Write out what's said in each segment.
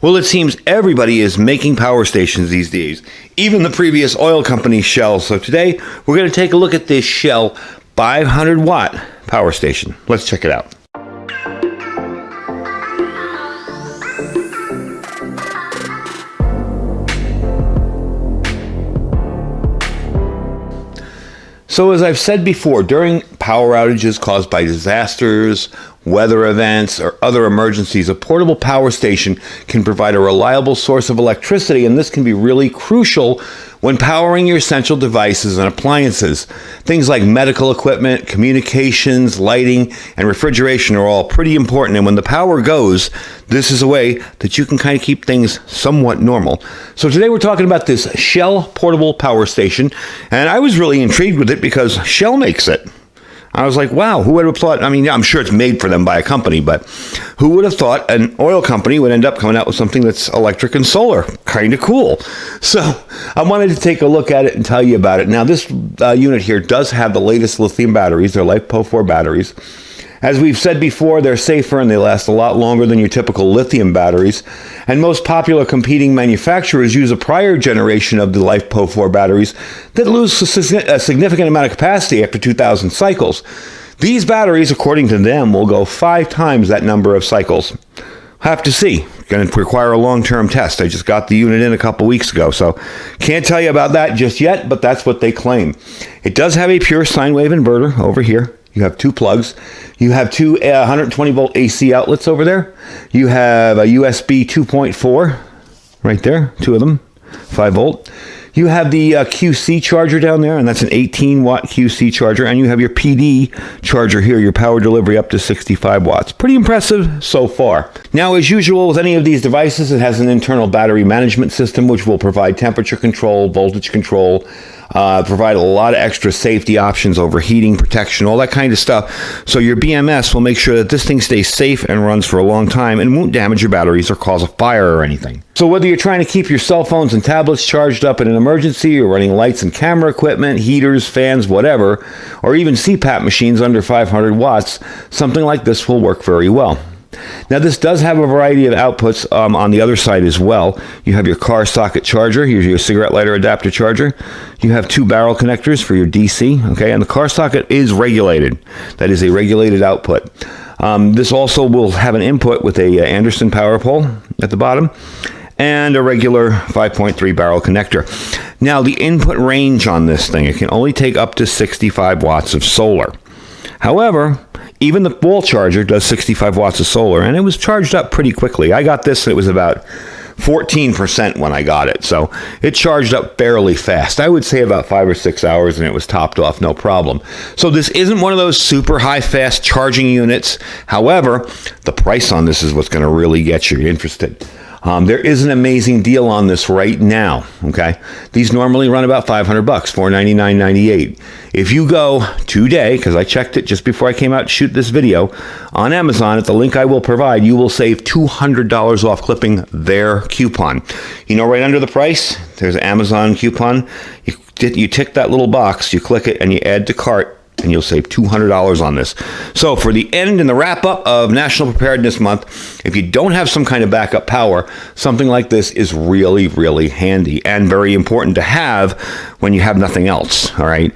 Well, it seems everybody is making power stations these days, even the previous oil company Shell. So today we're going to take a look at this Shell 500 watt power station. Let's check it out. So as I've said before, during power outages caused by disasters, weather events, or other emergencies, a portable power station can provide a reliable source of electricity, and this can be really crucial when powering your essential devices and appliances. Things like medical equipment, communications, lighting, and refrigeration are all pretty important, and when the power goes, this is a way that you can kind of keep things somewhat normal. So today we're talking about this Shell portable power station, and I was really intrigued with it because Shell makes it. I was like, wow, who would have thought? I mean, I'm sure it's made for them by a company, but who would have thought an oil company would end up coming out with something that's electric and solar? Kind of cool. So I wanted to take a look at it and tell you about it. Now, this unit here does have the latest lithium batteries. They're LiFePO4 batteries. As we've said before, they're safer and they last a lot longer than your typical lithium batteries. And most popular competing manufacturers use a prior generation of the LiFePO4 batteries that lose a significant amount of capacity after 2,000 cycles. These batteries, according to them, will go 5 times that number of cycles. Have to see. Going to require a long-term test. I just got the unit in a couple weeks ago, so can't tell you about that just yet, but that's what they claim. It does have a pure sine wave inverter over here. You have 2 plugs. You have 2 120-volt AC outlets over there. You have a USB 2.4 right there, 2 of them, 5 volt. You have the QC charger down there, and that's an 18-watt QC charger. And you have your PD charger here, your power delivery up to 65 watts. Pretty impressive so far. Now, as usual with any of these devices, it has an internal battery management system, which will provide temperature control, voltage control, provide a lot of extra safety options, overheating protection, all that kind of stuff. So your BMS will make sure that this thing stays safe and runs for a long time and won't damage your batteries or cause a fire or anything. So whether you're trying to keep your cell phones and tablets charged up in an emergency, or running lights and camera equipment, heaters, fans, whatever, or even CPAP machines under 500 watts, something like this will work very well. Now, this does have a variety of outputs on the other side as well. You have your car socket charger. Here's your cigarette lighter adapter charger. You have 2 barrel connectors for your DC, okay? And the car socket is regulated. That is a regulated output. This also will have an input with a Anderson power pole at the bottom and a regular 5.3 barrel connector. Now, the input range on this thing, it can only take up to 65 watts of solar. However, even the wall charger does 65 watts of solar, and it was charged up pretty quickly. I got this, and it was about 14% when I got it, so it charged up fairly fast. I would say about 5 or 6 hours, and it was topped off, no problem. So this isn't one of those super high fast charging units. However, the price on this is what's going to really get you interested. There is an amazing deal on this right now, okay? These normally run about $500, $499.98. If you go today, because I checked it just before I came out to shoot this video, on Amazon at the link I will provide, you will save $200 off clipping their coupon. You know, right under the price, there's an Amazon coupon. You tick that little box, you click it, and you add to cart, and you'll save $200 on this. So for the end and the wrap-up of National Preparedness Month, if you don't have some kind of backup power, something like this is really, really handy and very important to have when you have nothing else, all right?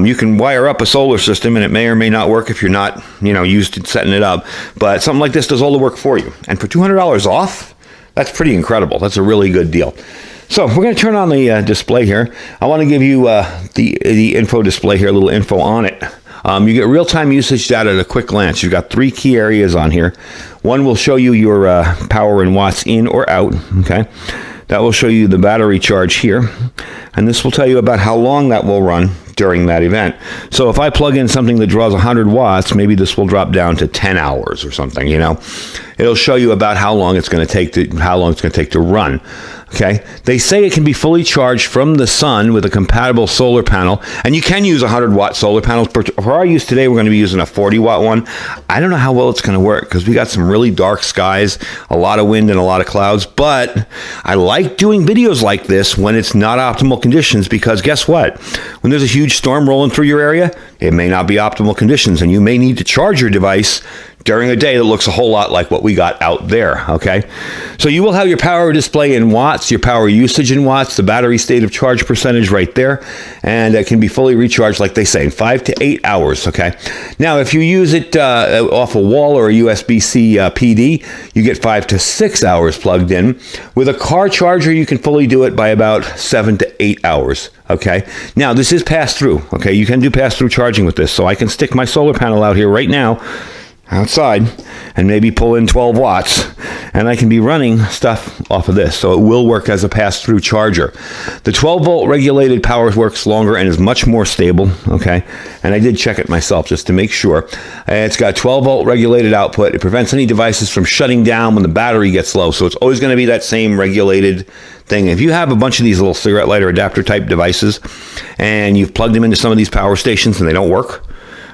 You can wire up a solar system, and it may or may not work if you're not, used to setting it up, but something like this does all the work for you. And for $200 off, that's pretty incredible. That's a really good deal. So we're going to turn on the display here. I want to give you the info display here, a little info on it. You get real-time usage data at a quick glance. You've got 3 key areas on here. One will show you your power in watts in or out, okay? That will show you the battery charge here, and this will tell you about how long that will run during that event. So if I plug in something that draws 100 watts, maybe this will drop down to 10 hours or something, It'll show you about how long it's going to take to run. Okay, they say it can be fully charged from the sun with a compatible solar panel, and you can use 100-watt solar panels. For our use today, we're going to be using a 40-watt one. I don't know how well it's going to work because we got some really dark skies, a lot of wind, and a lot of clouds, but I like doing videos like this when it's not optimal conditions, because guess what? When there's a huge storm rolling through your area, it may not be optimal conditions, and you may need to charge your device during a day that looks a whole lot like what we got out there, okay? So you will have your power display in watts, your power usage in watts, the battery state of charge percentage right there, and it can be fully recharged, like they say, in 5 to 8 hours, okay? Now, if you use it off a wall or a USB-C PD, you get 5 to 6 hours plugged in. With a car charger, you can fully do it by about 7 to 8 hours, okay? Now, this is pass-through, okay? You can do pass-through charging with this, so I can stick my solar panel out here right now, outside, and maybe pull in 12 watts, and I can be running stuff off of this, so it will work as a pass-through charger. The 12-volt regulated power works longer and is much more stable, okay? And I did check it myself just to make sure. It's got 12-volt regulated output. It prevents any devices from shutting down when the battery gets low, so it's always going to be that same regulated thing. If you have a bunch of these little cigarette lighter adapter type devices, and you've plugged them into some of these power stations and they don't work,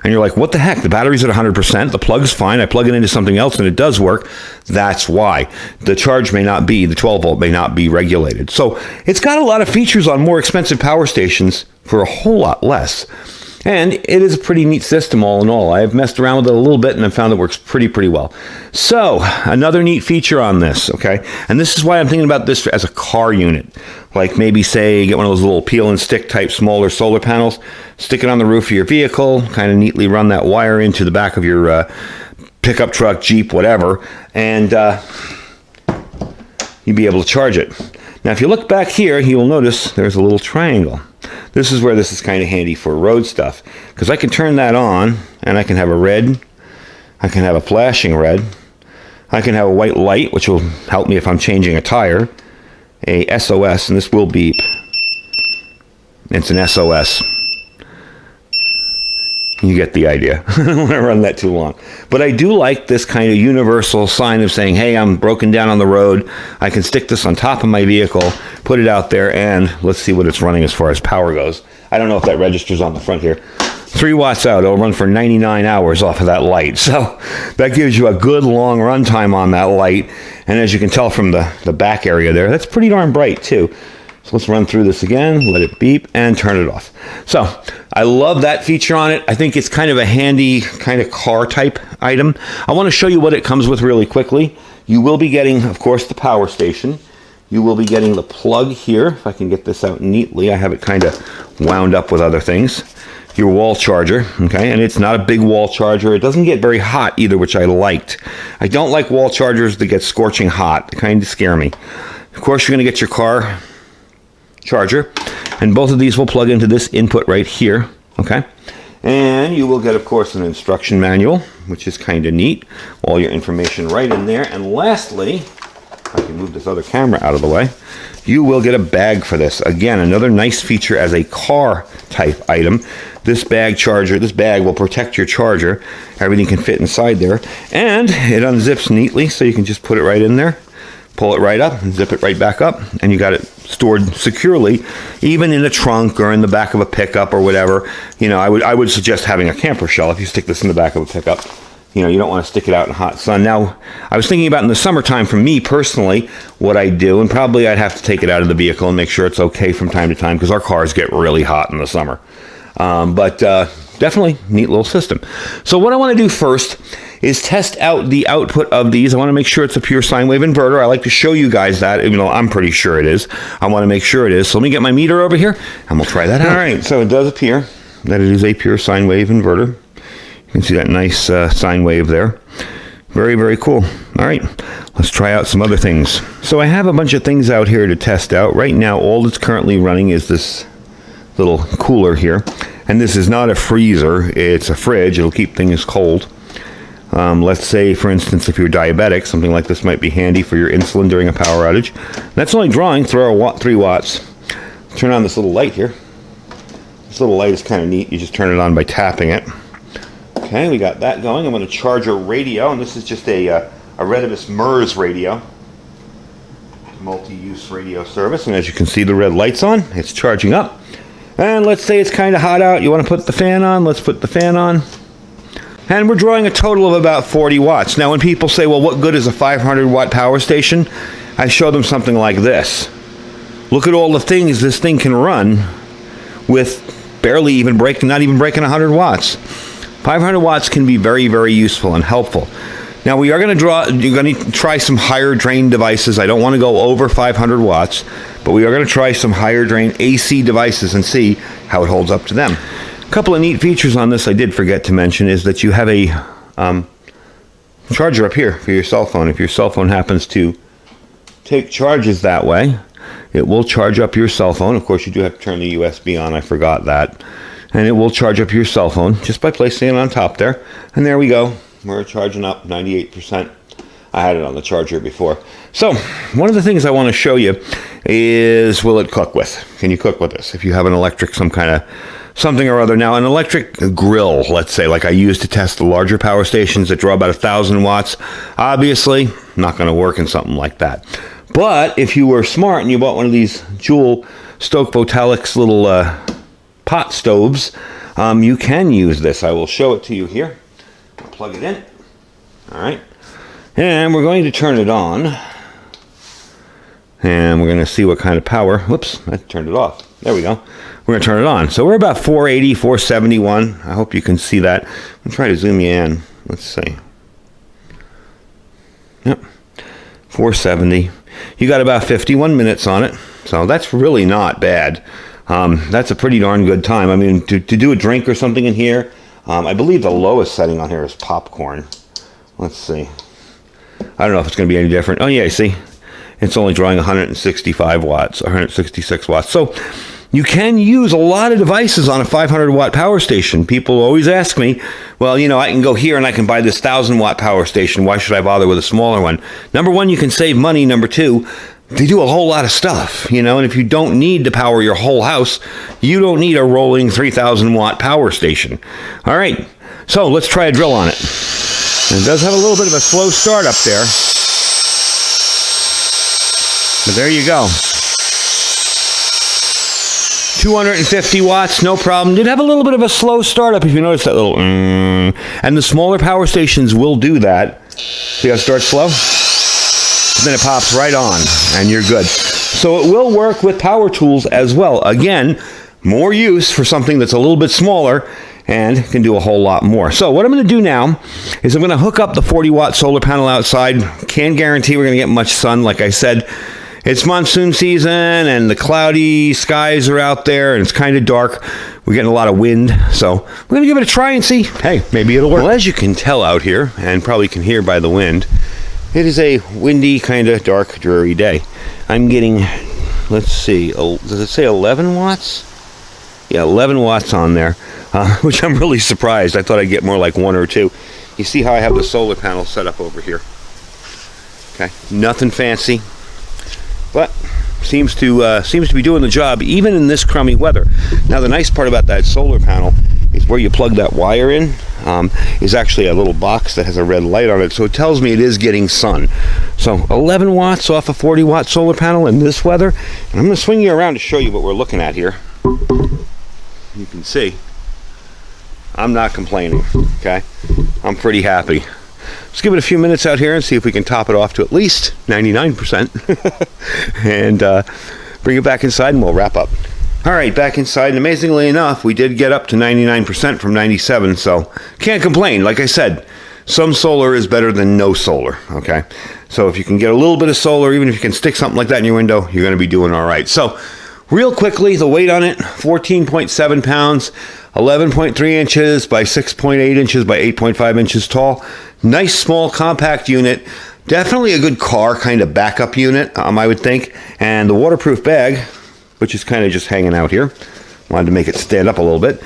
and you're like, what the heck? The battery's at 100%. The plug's fine. I plug it into something else and it does work. That's why. The charge may not be, the 12 volt may not be regulated. So it's got a lot of features on more expensive power stations for a whole lot less. And it is a pretty neat system all in all. I've messed around with it a little bit and I found it works pretty well. So another neat feature on this, okay? And this is why I'm thinking about this as a car unit. Like maybe say get one of those little peel and stick type smaller solar panels, stick it on the roof of your vehicle, kind of neatly run that wire into the back of your pickup truck, Jeep, whatever, and you'd be able to charge it. Now if you look back here, you will notice there's a little triangle. This is where this is kind of handy for road stuff, because I can turn that on and I can have a red, I can have a flashing red, I can have a white light, which will help me if I'm changing a tire, a SOS, and this will beep. It's an SOS. You get the idea. I don't want to run that too long. But I do like this kind of universal sign of saying, hey, I'm broken down on the road. I can stick this on top of my vehicle, put it out there, and let's see what it's running as far as power goes. I don't know if that registers on the front here. 3 watts out. It'll run for 99 hours off of that light. So that gives you a good long run time on that light. And as you can tell from the back area there, that's pretty darn bright too. So let's run through this again, let it beep, and turn it off. So I love that feature on it. I think it's kind of a handy kind of car type item. I want to show you what it comes with really quickly. You will be getting, of course, the power station. You will be getting the plug here. If I can get this out neatly, I have it kind of wound up with other things. Your wall charger, okay, and it's not a big wall charger. It doesn't get very hot either, which I liked. I don't like wall chargers that get scorching hot. They kind of scare me. Of course, you're going to get your car charger, and both of these will plug into this input right here, okay? And you will get, of course, an instruction manual, which is kind of neat. All your information right in there. And lastly, if I can move this other camera out of the way, you will get a bag for this. Again, another nice feature as a car type item. This bag will protect your charger. Everything can fit inside there. And it unzips neatly, so you can just put it right in there, pull it right up, and zip it right back up, and you got it stored securely, even in a trunk or in the back of a pickup or whatever. You know, I would suggest having a camper shell. If you stick this in the back of a pickup, you know, you don't want to stick it out in hot sun. Now, I was thinking about in the summertime, for me personally, what I'd do, and probably I'd have to take it out of the vehicle and make sure it's okay from time to time, because our cars get really hot in the summer. But definitely neat little system. So what I want to do first is test out the output of these. I want to make sure it's a pure sine wave inverter. I like to show you guys that, even though I'm pretty sure it is. I want to make sure it is. So let me get my meter over here, and we'll try that out. All right, so it does appear that it is a pure sine wave inverter. You can see that nice sine wave there. Very, very cool. All right, let's try out some other things. So I have a bunch of things out here to test out. Right now, all that's currently running is this little cooler here. And this is not a freezer, it's a fridge. It'll keep things cold. Let's say, for instance, if you're diabetic, something like this might be handy for your insulin during a power outage. That's only drawing 3 watts. Turn on this little light here. This little light is kind of neat. You just turn it on by tapping it. Okay, we got that going. I'm going to charge a radio, and this is just a Redibus MERS radio. Multi-use radio service, and as you can see, the red light's on. It's charging up. And let's say it's kind of hot out. You want to put the fan on? Let's put the fan on. And we're drawing a total of about 40 watts. Now, when people say, well, what good is a 500-watt power station? I show them something like this. Look at all the things this thing can run with not even breaking 100 watts. 500 watts can be very, very useful and helpful. Now we are going to try some higher drain devices. I don't want to go over 500 watts, but we are going to try some higher drain AC devices and see how it holds up to them. A couple of neat features on this I did forget to mention is that you have a charger up here for your cell phone. If your cell phone happens to take charges that way, it will charge up your cell phone. Of course, you do have to turn the USB on. I forgot that. And it will charge up your cell phone just by placing it on top there. And there we go. We're charging up 98%. I had it on the charger before. So, one of the things I want to show you is, will it cook with? Can you cook with this? If you have an electric, some kind of something or other. Now, an electric grill, let's say, like I use to test the larger power stations that draw about 1,000 watts, obviously not going to work in something like that. But if you were smart and you bought one of these Joule Stoke Votalix little pot stoves, you can use this. I will show it to you here. I'll plug it in. All right. And we're going to turn it on. And we're going to see what kind of power. Whoops, I turned it off. There we go. We're going to turn it on. So we're about 480, 471. I hope you can see that. I'm trying to zoom you in. Let's see. Yep. 470. You got about 51 minutes on it. So that's really not bad. That's a pretty darn good time. I mean, to do a drink or something in here, I believe the lowest setting on here is popcorn. Let's see. I don't know if it's going to be any different. Oh, yeah, see? It's only drawing 165 watts, 166 watts. So you can use a lot of devices on a 500 watt power station. People always ask me, well, you know, I can go here and I can buy this 1,000 watt power station. Why should I bother with a smaller one? Number one, you can save money. Number two, they do a whole lot of stuff, you know, and if you don't need to power your whole house, you don't need a rolling 3,000 watt power station. All right, so let's try a drill on it. And it does have a little bit of a slow start up there. But there you go. 250 watts, no problem. Did have a little bit of a slow startup, if you notice that little and the smaller power stations will do that. See how it starts slow? Then it pops right on, and you're good. So it will work with power tools as well. Again, more use for something that's a little bit smaller and can do a whole lot more. So what I'm going to do now is I'm going to hook up the 40 watt solar panel outside. Can't guarantee we're going to get much sun. Like I said, it's monsoon season and the cloudy skies are out there and it's kind of dark. We're getting a lot of wind, so we're going to give it a try and see. Hey, maybe it'll work. Well, as you can tell out here, and probably can hear by the wind, it is a windy, kind of dark, dreary day. I'm getting, let's see, does it say 11 watts? Yeah, 11 watts on there, which I'm really surprised. I thought I'd get more like 1 or 2. You see how I have the solar panel set up over here. Okay, nothing fancy, but seems to be doing the job even in this crummy weather. Now the nice part about that solar panel is where you plug that wire in is actually a little box that has a red light on it, so it tells me it is getting sun. So 11 watts off a 40 watt solar panel in this weather, and I'm going to swing you around to show you what we're looking at here. You can see I'm not complaining. Okay, I'm pretty happy. Let's give it a few minutes out here and see if we can top it off to at least 99% and bring it back inside and we'll wrap up. All right, back inside, and amazingly enough, we did get up to 99% from 97, so can't complain. Like I said, some solar is better than no solar, okay? So if you can get a little bit of solar, even if you can stick something like that in your window, you're going to be doing all right. So real quickly, the weight on it, 14.7 pounds, 11.3 inches by 6.8 inches by 8.5 inches tall. Nice, small, compact unit. Definitely a good car kind of backup unit, I would think. And the waterproof bag, which is kind of just hanging out here, wanted to make it stand up a little bit,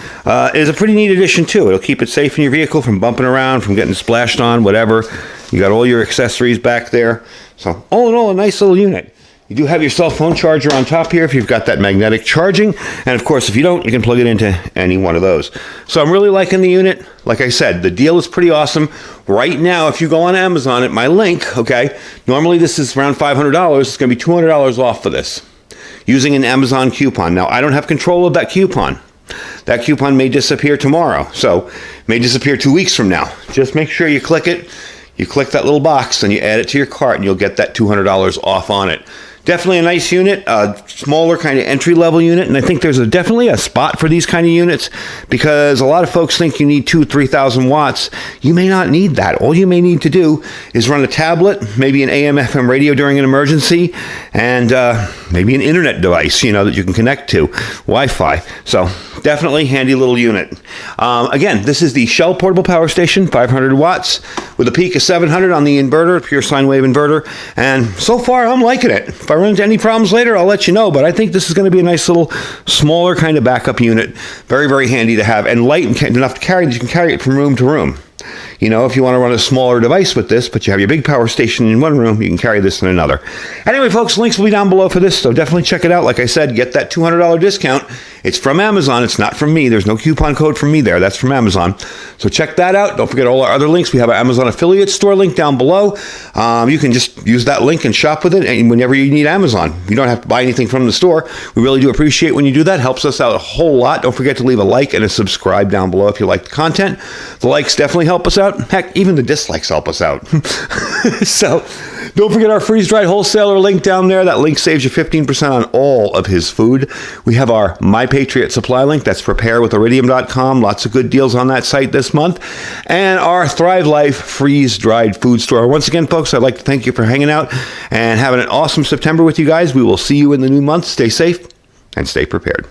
is a pretty neat addition too. It'll keep it safe in your vehicle from bumping around, from getting splashed on, whatever. You got all your accessories back there. So all in all, a nice little unit. You do have your cell phone charger on top here if you've got that magnetic charging. And of course, if you don't, you can plug it into any one of those. So I'm really liking the unit. Like I said, the deal is pretty awesome. Right now, if you go on Amazon at my link, okay, normally this is around $500. It's going to be $200 off for this using an Amazon coupon. Now, I don't have control of that coupon. That coupon may disappear tomorrow. So it may disappear 2 weeks from now. Just make sure you click it. You click that little box and you add it to your cart and you'll get that $200 off on it. Definitely a nice unit, a smaller kind of entry-level unit, and I think there's definitely a spot for these kind of units because a lot of folks think you need 2,000 to 3,000 watts. You may not need that. All you may need to do is run a tablet, maybe an AM/FM radio during an emergency, and maybe an internet device, that you can connect to, Wi-Fi. So definitely handy little unit. Again, this is the Shell Portable Power Station, 500 watts, with a peak of 700 on the inverter, pure sine wave inverter, and so far I'm liking it. If I run into any problems later, I'll let you know, but I think this is going to be a nice little smaller kind of backup unit. Very, very handy to have, and light enough to carry that you can carry it from room to room. If you want to run a smaller device with this, but you have your big power station in one room, you can carry this in another. Anyway, folks, links will be down below for this, so definitely check it out. Like I said, get that $200 discount. It's from Amazon. It's not from me. There's no coupon code from me there. That's from Amazon. So check that out. Don't forget all our other links. We have our Amazon affiliate store link down below. You can just use that link and shop with it and whenever you need Amazon. You don't have to buy anything from the store. We really do appreciate when you do that. Helps us out a whole lot. Don't forget to leave a like and a subscribe down below if you like the content. The likes definitely help us out. Heck, even the dislikes help us out. So don't forget our freeze-dried wholesaler link down there. That link saves you 15% on all of his food. We have our My Patriot Supply link. That's preparewithiridium.com. Lots of good deals on that site this month. And our Thrive Life freeze-dried food store. Once again, folks, I'd like to thank you for hanging out and having an awesome September with you guys. We will see you in the new month. Stay safe and stay prepared.